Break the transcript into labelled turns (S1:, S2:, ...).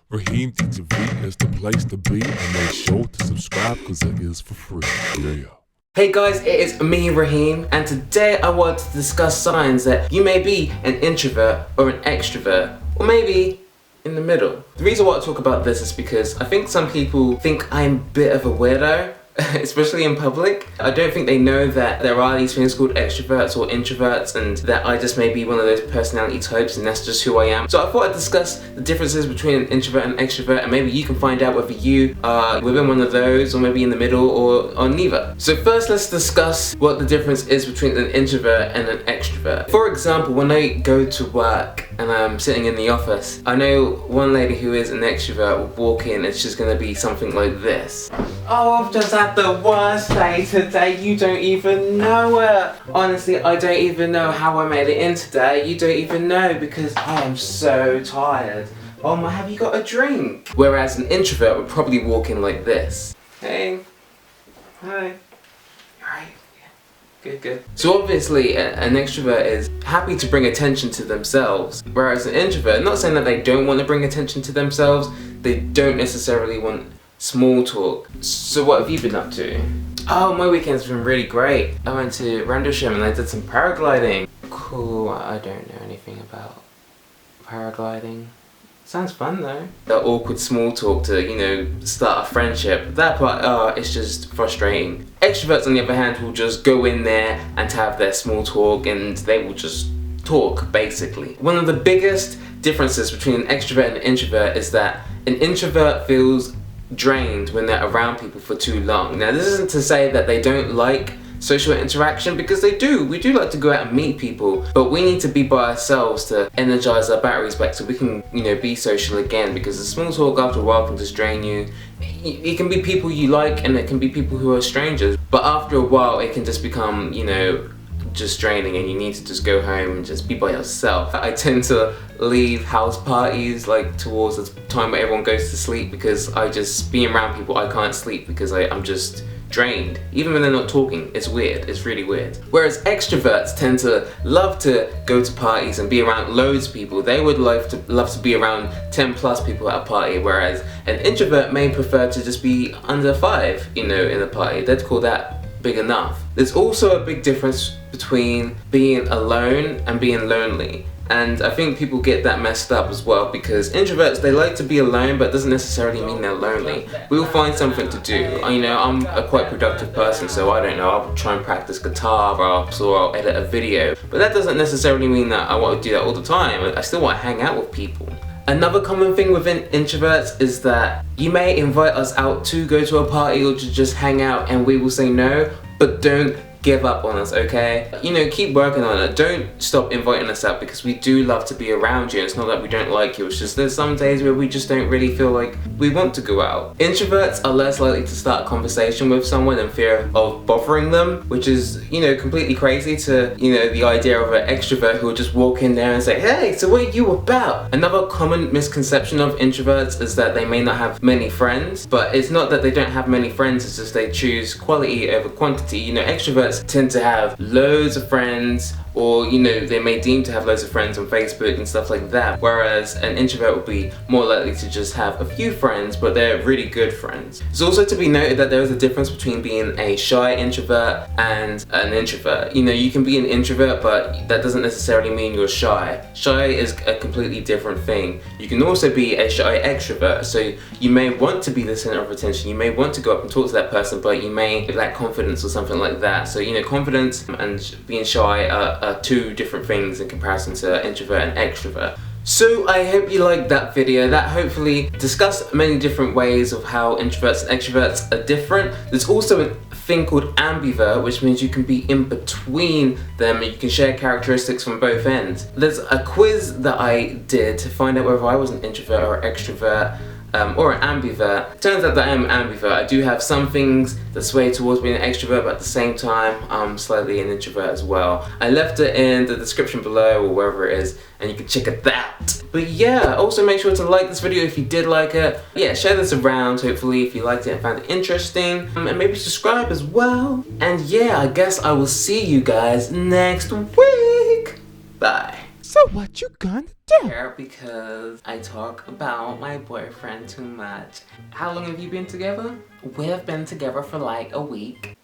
S1: Raheem thinks V is the place to be, and make sure to subscribe because it is for free. Yeah.
S2: Hey guys, it is me, Raheem, and today I want to discuss signs that you may be an introvert or an extrovert, or maybe in the middle. The reason why I talk about this is because I think some people think I'm a bit of a weirdo, especially in public. I don't think they know that there are these things called extroverts or introverts, and that I just may be one of those personality types and that's just who I am. So I thought I'd discuss the differences between an introvert and extrovert, and maybe you can find out whether you are within one of those or maybe in the middle or neither. So first let's discuss what the difference is between an introvert and an extrovert. For example, when I go to work and I'm sitting in the office, I know one lady who is an extrovert will walk in and she's gonna be something like this. Oh, I've just had the worst day today, you don't even know it. Honestly, I don't even know how I made it in today. You don't even know because I am so tired. Oh my, have you got a drink? Whereas an introvert would probably walk in like this. Hey, hi, alright, yeah. Good. So obviously an extrovert is happy to bring attention to themselves, whereas an introvert, not saying that they don't want to bring attention to themselves, they don't necessarily want small talk. So what have you been up to? Oh, my weekend's been really great. I went to Rendlesham and I did some paragliding. Cool, I don't know anything about paragliding. Sounds fun though. That awkward small talk to, you know, start a friendship. That part, it's just frustrating. Extroverts on the other hand will just go in there and have their small talk and they will just talk basically. One of the biggest differences between an extrovert and an introvert is that an introvert feels drained when they're around people for too long. Now this isn't to say that they don't like social interaction, because they do. We do like to go out and meet people, but we need to be by ourselves to energize our batteries back so we can, you know, be social again, because the small talk after a while can just drain you. It can be people you like and it can be people who are strangers, but after a while it can just become, you know, just draining and you need to just go home and just be by yourself. I tend to leave house parties like towards the time where everyone goes to sleep, because I just, being around people, I can't sleep because I'm just drained. Even when they're not talking, it's weird, it's really weird. Whereas extroverts tend to love to go to parties and be around loads of people. They would love to be around 10 plus people at a party, whereas an introvert may prefer to just be under 5, you know, in a party. They'd call that big enough. There's also a big difference between being alone and being lonely. And I think people get that messed up as well, because introverts, they like to be alone, but it doesn't necessarily mean they're lonely. We'll find something to do. You know, I'm a quite productive person, so I don't know, I'll try and practice guitar or I'll edit a video. But that doesn't necessarily mean that I want to do that all the time. I still want to hang out with people. Another common thing within introverts is that you may invite us out to go to a party or to just hang out and we will say no, but don't give up on us, okay? You know, keep working on it. Don't stop inviting us out, because we do love to be around you. It's not that we don't like you, it's just there's some days where we just don't really feel like we want to go out. Introverts are less likely to start a conversation with someone in fear of bothering them, which is, you know, completely crazy to, you know, the idea of an extrovert who will just walk in there and say, hey, so what are you about? Another common misconception of introverts is that they may not have many friends, but it's not that they don't have many friends, it's just they choose quality over quantity. You know, extroverts tend to have loads of friends, or, you know, they may deem to have loads of friends on Facebook and stuff like that, whereas an introvert would be more likely to just have a few friends, but they're really good friends. It's also to be noted that there is a difference between being a shy introvert and an introvert. You know, you can be an introvert, but that doesn't necessarily mean you're shy. Shy is a completely different thing. You can also be a shy extrovert, so you may want to be the center of attention, you may want to go up and talk to that person, but you may lack confidence or something like that. So, you know, confidence and being shy are two different things in comparison to introvert and extrovert. So I hope you liked that video. That hopefully discussed many different ways of how introverts and extroverts are different. There's also a thing called ambivert, which means you can be in between them and you can share characteristics from both ends. There's a quiz that I did to find out whether I was an introvert or extrovert, or an ambivert. Turns out that I am ambivert. I do have some things that sway towards being an extrovert, but at the same time, I'm slightly an introvert as well. I left it in the description below or wherever it is, and you can check it out. But yeah, also make sure to like this video if you did like it. Yeah, share this around, hopefully, if you liked it and found it interesting. And maybe subscribe as well. And yeah, I guess I will see you guys next week. Bye.
S1: So what you gonna do?
S2: Here because I talk about my boyfriend too much. How long have you been together? We've been together for like a week.